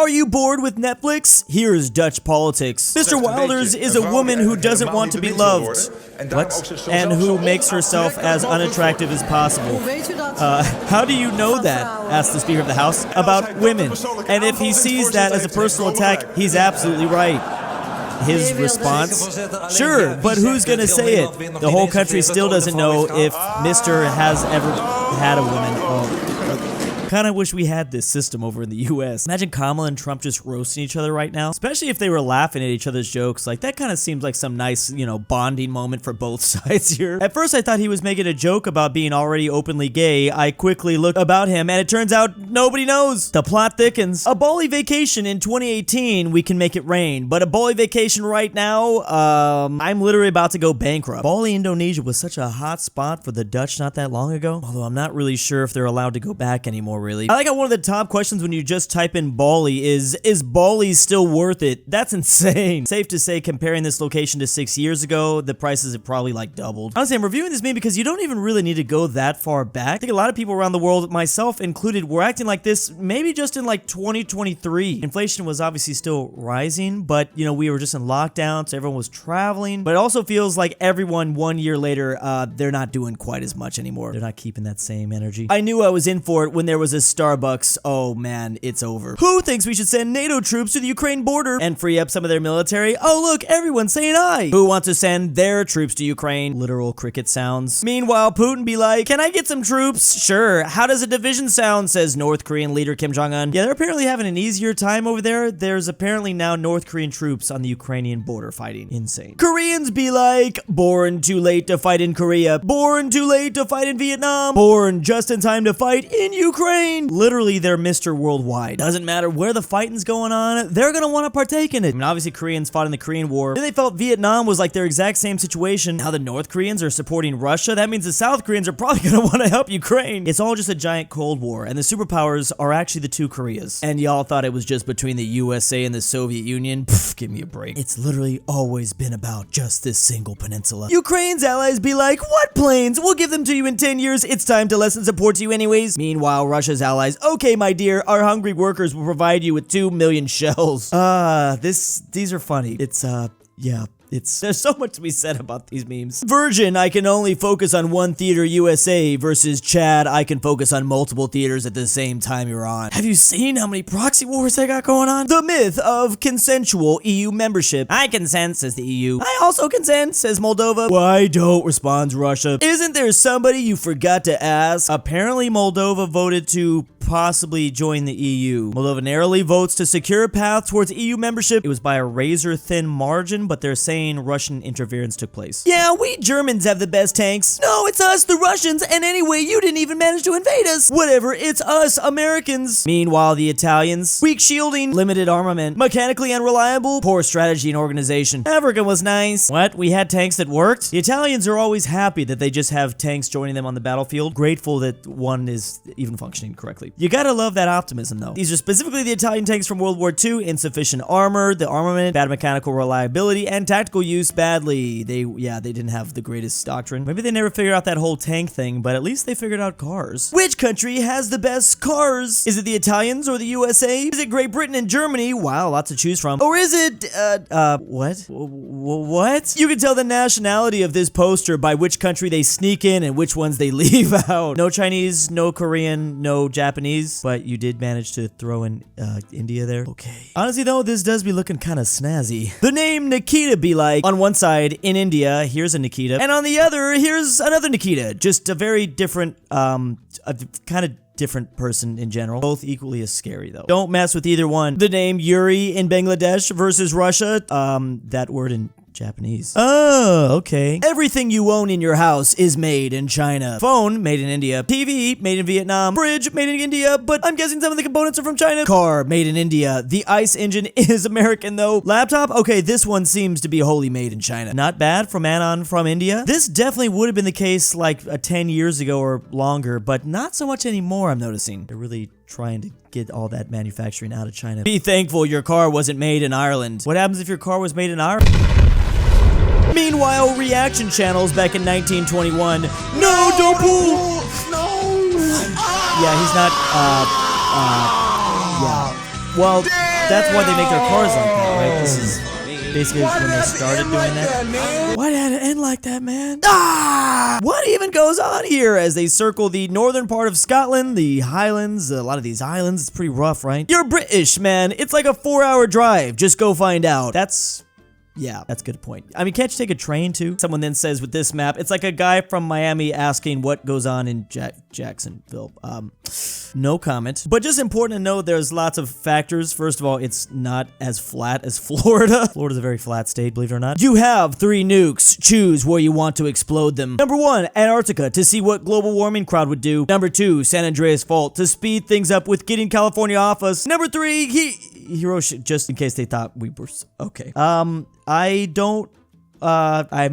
Are you bored with Netflix? Here's Dutch politics. Mr. Wilders is a woman who doesn't want to be loved. What? And who makes herself as unattractive as possible. How do you know that? Asked the Speaker of the House. About women. And if he sees that as a personal attack, he's absolutely right. His response? Sure, but who's gonna say it? The whole country still doesn't know if Mr. has ever had a woman. Oh. Kinda wish we had this system over in the US. Imagine Kamala and Trump just roasting each other right now. Especially if they were laughing at each other's jokes. Like, that kinda seems like some nice, you know, bonding moment for both sides here. At first I thought he was making a joke about being already openly gay. I quickly looked about him and it turns out nobody knows. The plot thickens. A Bali vacation in 2018, we can make it rain. But a Bali vacation right now, I'm literally about to go bankrupt. Bali, Indonesia was such a hot spot for the Dutch not that long ago. Although I'm not really sure if they're allowed to go back anymore. Really. I like how one of the top questions when you just type in Bali is Bali still worth it? That's insane. Safe to say, comparing this location to 6 years ago, the prices have probably like doubled. Honestly, I'm reviewing this meme because you don't even really need to go that far back. I think a lot of people around the world, myself included, were acting like this maybe just in like 2023. Inflation was obviously still rising, but you know, we were just in lockdown, so everyone was traveling. But it also feels like everyone 1 year later, they're not doing quite as much anymore. They're not keeping that same energy. I knew I was in for it when there was a Starbucks. Oh man, it's over. Who thinks we should send NATO troops to the Ukraine border and free up some of their military? Oh look, everyone's saying aye. Who wants to send their troops to Ukraine? Literal cricket sounds. Meanwhile, Putin be like, can I get some troops? Sure. How does a division sound? Says North Korean leader Kim Jong-un. Yeah, they're apparently having an easier time over there. There's apparently now North Korean troops on the Ukrainian border fighting. Insane. Koreans be like, born too late to fight in Korea. Born too late to fight in Vietnam. Born just in time to fight in Ukraine. Literally, they're Mr. Worldwide. Doesn't matter where the fighting's going on, they're gonna want to partake in it. I mean, obviously, Koreans fought in the Korean War. Then they felt Vietnam was like their exact same situation. Now the North Koreans are supporting Russia. That means the South Koreans are probably gonna want to help Ukraine. It's all just a giant Cold War, and the superpowers are actually the two Koreas. And y'all thought it was just between the USA and the Soviet Union? Pfft, give me a break. It's literally always been about just this single peninsula. Ukraine's allies be like, what planes? We'll give them to you in 10 years. It's time to lessen support to you anyways. Meanwhile, Russia's allies, okay, my dear, our hungry workers will provide you with 2 million shells. These are funny. Yeah. There's so much to be said about these memes. Virgin, I can only focus on one theater USA versus Chad, I can focus on multiple theaters at the same time you're on. Have you seen how many proxy wars they got going on? The myth of consensual EU membership. I consent, says the EU. I also consent, says Moldova. Why don't, responds Russia. Isn't there somebody you forgot to ask? Apparently Moldova voted to possibly join the EU. Moldova narrowly votes to secure a path towards EU membership. It was by a razor-thin margin, but they're saying Russian interference took place. Yeah, we Germans have the best tanks. No, it's us, the Russians, and anyway, you didn't even manage to invade us. Whatever, it's us, Americans. Meanwhile, the Italians, weak shielding, limited armament, mechanically unreliable, poor strategy and organization. Africa was nice. What? We had tanks that worked? The Italians are always happy that they just have tanks joining them on the battlefield, grateful that one is even functioning correctly. You gotta love that optimism, though. These are specifically the Italian tanks from World War II, insufficient armor, the armament, bad mechanical reliability, and tactical use badly. They didn't have the greatest doctrine. Maybe they never figured out that whole tank thing, but at least they figured out cars. Which country has the best cars? Is it the Italians or the USA? Is it Great Britain and Germany? Wow, lots to choose from. Or is it, what? What? You can tell the nationality of this poster by which country they sneak in and which ones they leave out. No Chinese, no Korean, no Japanese, but you did manage to throw in India there. Okay. Honestly though, this does be looking kind of snazzy. The name Nikita be like, on one side, in India, here's a Nikita, and on the other, here's another Nikita. Just a very different, kind of different person in general. Both equally as scary though. Don't mess with either one. The name Yuri in Bangladesh versus Russia, that word in Japanese. Oh, okay. Everything you own in your house is made in China. Phone, made in India. TV, made in Vietnam. Fridge, made in India, but I'm guessing some of the components are from China. Car, made in India. The ICE engine is American though. Laptop, okay, this one seems to be wholly made in China. Not bad from Anon from India. This definitely would have been the case like 10 years ago or longer, but not so much anymore, I'm noticing. They're really trying to get all that manufacturing out of China. Be thankful your car wasn't made in Ireland. What happens if your car was made in Ireland? Meanwhile, reaction channels back in 1921. No, don't pull! No! Yeah, he's not, yeah. Well, that's why they make their cars like that, right? This is basically when they started doing that. Why did it end like that, man? Ah! What even goes on here as they circle the northern part of Scotland, the Highlands, a lot of these islands? It's pretty rough, right? You're British, man. It's like a 4-hour drive. Just go find out. Yeah, that's a good point. I mean, can't you take a train too? Someone then says with this map, it's like a guy from Miami asking what goes on in Jacksonville. No comment. But just important to note, there's lots of factors. First of all, it's not as flat as Florida. Florida's a very flat state, believe it or not. You have 3 nukes. Choose where you want to explode them. Number 1, Antarctica, to see what global warming crowd would do. Number 2, San Andreas Fault, to speed things up with getting California off us. Number 3, Hiroshima, just in case they thought we were okay. I'm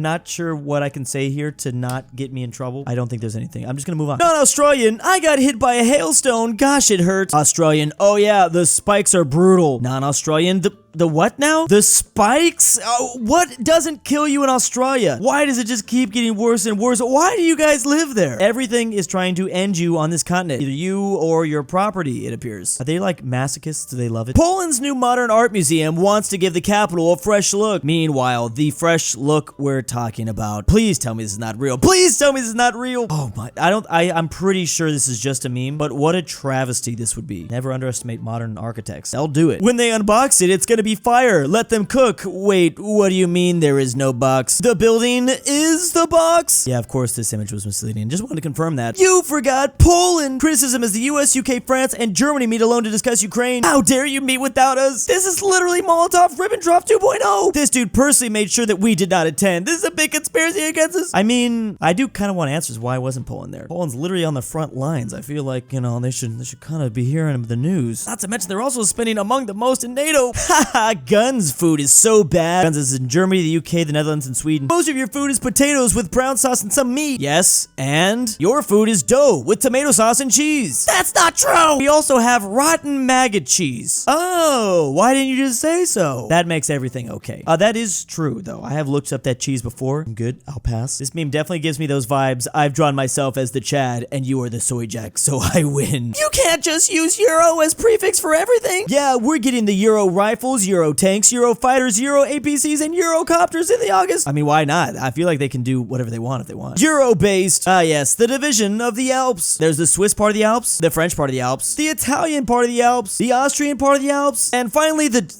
not sure what I can say here to not get me in trouble. I don't think there's anything. I'm just gonna move on. Non-Australian, I got hit by a hailstone. Gosh, it hurt. Australian, oh yeah, the spikes are brutal. Non-Australian, the what now? The spikes? What doesn't kill you in Australia? Why does it just keep getting worse and worse? Why do you guys live there? Everything is trying to end you on this continent. Either you or your property, it appears. Are they like masochists? Do they love it? Poland's new modern art museum wants to give the capital a fresh look. Meanwhile, the fresh look we're talking about. Please tell me this is not real. Please tell me this is not real. Oh my, I'm pretty sure this is just a meme, but what a travesty this would be. Never underestimate modern architects. They'll do it. When they unbox it, it's gonna be fire. Let them cook. Wait, what do you mean there is no box? The building is the box? Yeah, of course this image was misleading. Just wanted to confirm that. You forgot Poland. Criticism as the US, UK, France, and Germany meet alone to discuss Ukraine. How dare you meet without us? This is literally Molotov-Ribbentrop 2.0. This dude personally made sure that we did not attend. This is a big conspiracy against us. I mean, I do kind of want answers why wasn't Poland there. Poland's literally on the front lines. I feel like, you know, they should kind of be hearing the news. Not to mention they're also spending among the most in NATO. Haha, Guns food is so bad. Guns is in Germany, the UK, the Netherlands, and Sweden. Most of your food is potatoes with brown sauce and some meat. Yes, and your food is dough with tomato sauce and cheese. That's not true! We also have rotten maggot cheese. Oh, why didn't you just say so? That makes everything okay. That is true, though. I have looked up that cheese before. I'm good. I'll pass. This meme definitely gives me those vibes. I've drawn myself as the Chad, and you are the soy jack, so I win. You can't just use Euro as prefix for everything. Yeah, we're getting the Euro rifles, Euro tanks, Euro fighters, Euro APCs, and Eurocopters in the August. I mean, why not? I feel like they can do whatever they want if they want. Euro-based. Ah, yes, the division of the Alps. There's the Swiss part of the Alps, the French part of the Alps, the Italian part of the Alps, the Austrian part of the Alps, and finally the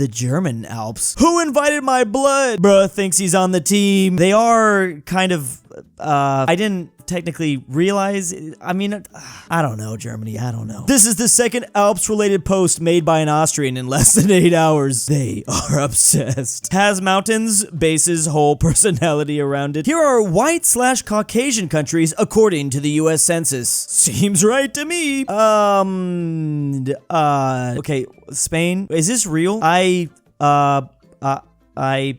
German Alps. Who invited my blood? Bruh thinks he's on the team. They are kind of, I didn't technically realize, I mean, I don't know, Germany, I don't know. This is the second Alps-related post made by an Austrian in less than 8 hours. They are obsessed. Has mountains, bases, whole personality around it. Here are white/Caucasian countries according to the US Census. Seems right to me. Okay, Spain, is this real?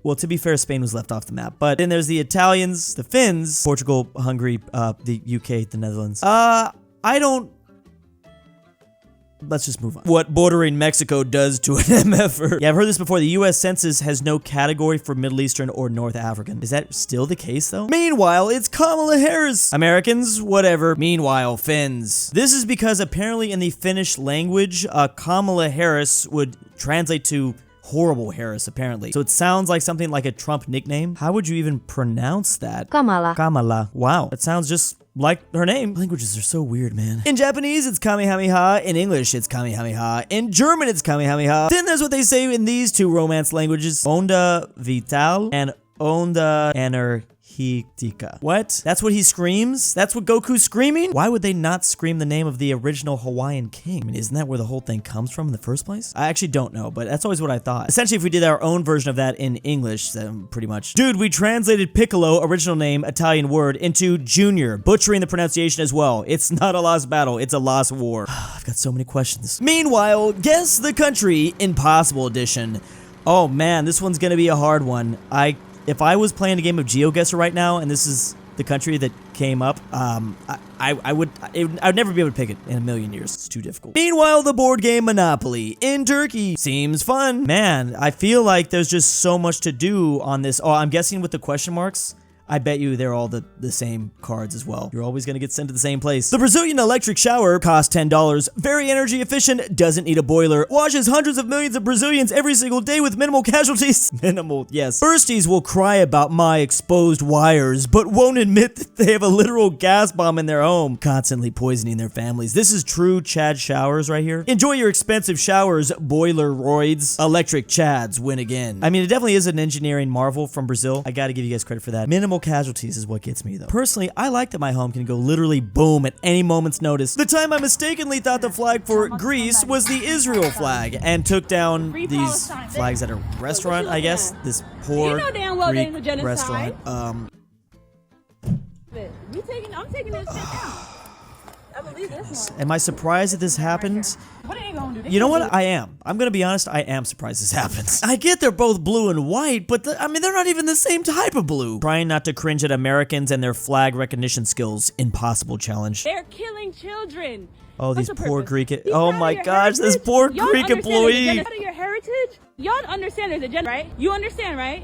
Well, to be fair, Spain was left off the map, but then there's the Italians, the Finns, Portugal, Hungary, the UK, the Netherlands. Let's just move on. What bordering Mexico does to an MFer. Yeah, I've heard this before. The US Census has no category for Middle Eastern or North African. Is that still the case, though? Meanwhile, it's Kamala Harris. Americans, whatever. Meanwhile, Finns. This is because apparently in the Finnish language, Kamala Harris would translate to horrible Harris, apparently. So it sounds like something like a Trump nickname. How would you even pronounce that? Kamala. Kamala. Wow. That sounds just like her name. Languages are so weird, man. In Japanese, it's Kamehameha. In English, it's Kamehameha. In German, it's Kamehameha. Then there's what they say in these two Romance languages. Onda Vital and Onda Energetica. What? That's what he screams? That's what Goku's screaming? Why would they not scream the name of the original Hawaiian king? I mean, isn't that where the whole thing comes from in the first place? I actually don't know, but that's always what I thought. Essentially, if we did our own version of that in English, then pretty much. Dude, we translated Piccolo, original name, Italian word, into Junior, butchering the pronunciation as well. It's not a lost battle, it's a lost war. I've got so many questions. Meanwhile, guess the country, Impossible Edition. Oh man, this one's gonna be a hard one. If I was playing a game of GeoGuessr right now, and this is the country that came up, I would never be able to pick it in a million years. It's too difficult. Meanwhile, the board game Monopoly in Turkey seems fun. Man, I feel like there's just so much to do on this. Oh, I'm guessing with the question marks, I bet you they're all the same cards as well. You're always gonna get sent to the same place. The Brazilian electric shower costs $10. Very energy efficient, doesn't need a boiler, washes hundreds of millions of Brazilians every single day with minimal casualties. Minimal, yes. Firsties will cry about my exposed wires, but won't admit that they have a literal gas bomb in their home, constantly poisoning their families. This is true Chad showers right here. Enjoy your expensive showers, boiler roids. Electric Chads win again. I mean, it definitely is an engineering marvel from Brazil. I gotta give you guys credit for that. Minimal casualties is what gets me though. Personally, I like that my home can go literally boom at any moment's notice. The time I mistakenly thought the flag for Greece was the Israel flag and took down these flags at a restaurant, I guess. This poor Greek restaurant. I'm taking this shit down. I believe this one. Am I surprised that this happened? What are you gonna do? You know what? I am. I'm gonna be honest, I am surprised this happens. I get they're both blue and white, but I mean, they're not even the same type of blue. Trying not to cringe at Americans and their flag recognition skills. Impossible challenge. They're killing children. Oh, these poor Greek. Oh my gosh, this poor Greek employee. Out of your heritage, y'all understand there's a gender, right? You understand, right?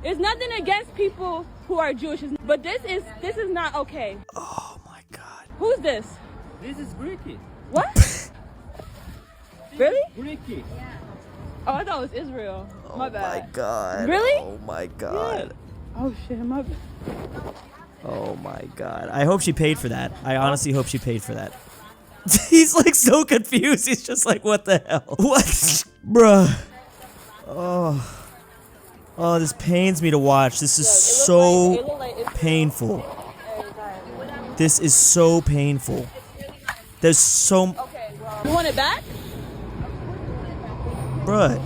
There's nothing against people who are Jewish, but this is not okay. Oh my God. Who's this? This is Greeky. What? Really? Greeky. Yeah. Oh, I thought it was Israel. My bad. Oh my God. Really? Oh my God. Yeah. Oh shit, my bad. Oh my God. I hope she paid for that. I honestly hope she paid for that. He's like so confused. He's just like, what the hell? What? Bruh. Oh. Oh, this pains me to watch. This is so painful. This is so painful. There's so... Okay, well... You want it back? Bruh.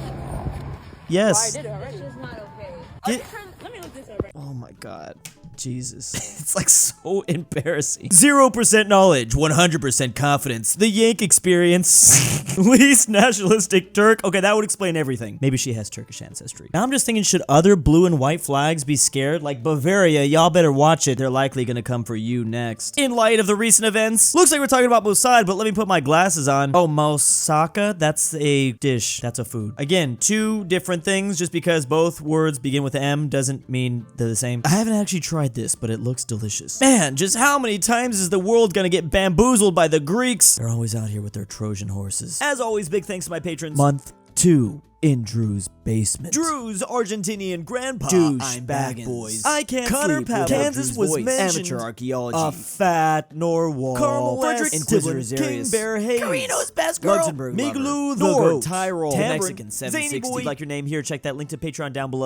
Yes. I did it already. This is not okay. Let me look this up right. Oh my God. Jesus. It's like so embarrassing. 0% knowledge, 100% confidence. The Yank experience. Least nationalistic Turk. Okay, that would explain everything. Maybe she has Turkish ancestry. Now I'm just thinking, should other blue and white flags be scared? Like Bavaria, y'all better watch it. They're likely gonna come for you next. In light of the recent events, looks like we're talking about Mossad, but let me put my glasses on. Oh, moussaka? That's a dish. That's a food. Again, two different things. Just because both words begin with M doesn't mean they're the same. I haven't actually tried this, but it looks delicious. Man, just how many times is the world gonna get bamboozled by the Greeks? They're always out here with their Trojan horses. As always, big thanks to my patrons. Month 2 in Drew's basement. Drew's Argentinian Grandpa. DOOCHBAGGINS. I can't sleep. Pavlik. KansasWasMentioned. Amateur Archaeology. aPhatNarwhal. Carmel Fredrik Tibblin. KingBearHaze. KirinoIsBestGirl. Mgmluthegoat. Tyrol. Tambre. Mexican 760. ZaneyBoi. Like your name here, check that link to Patreon down below.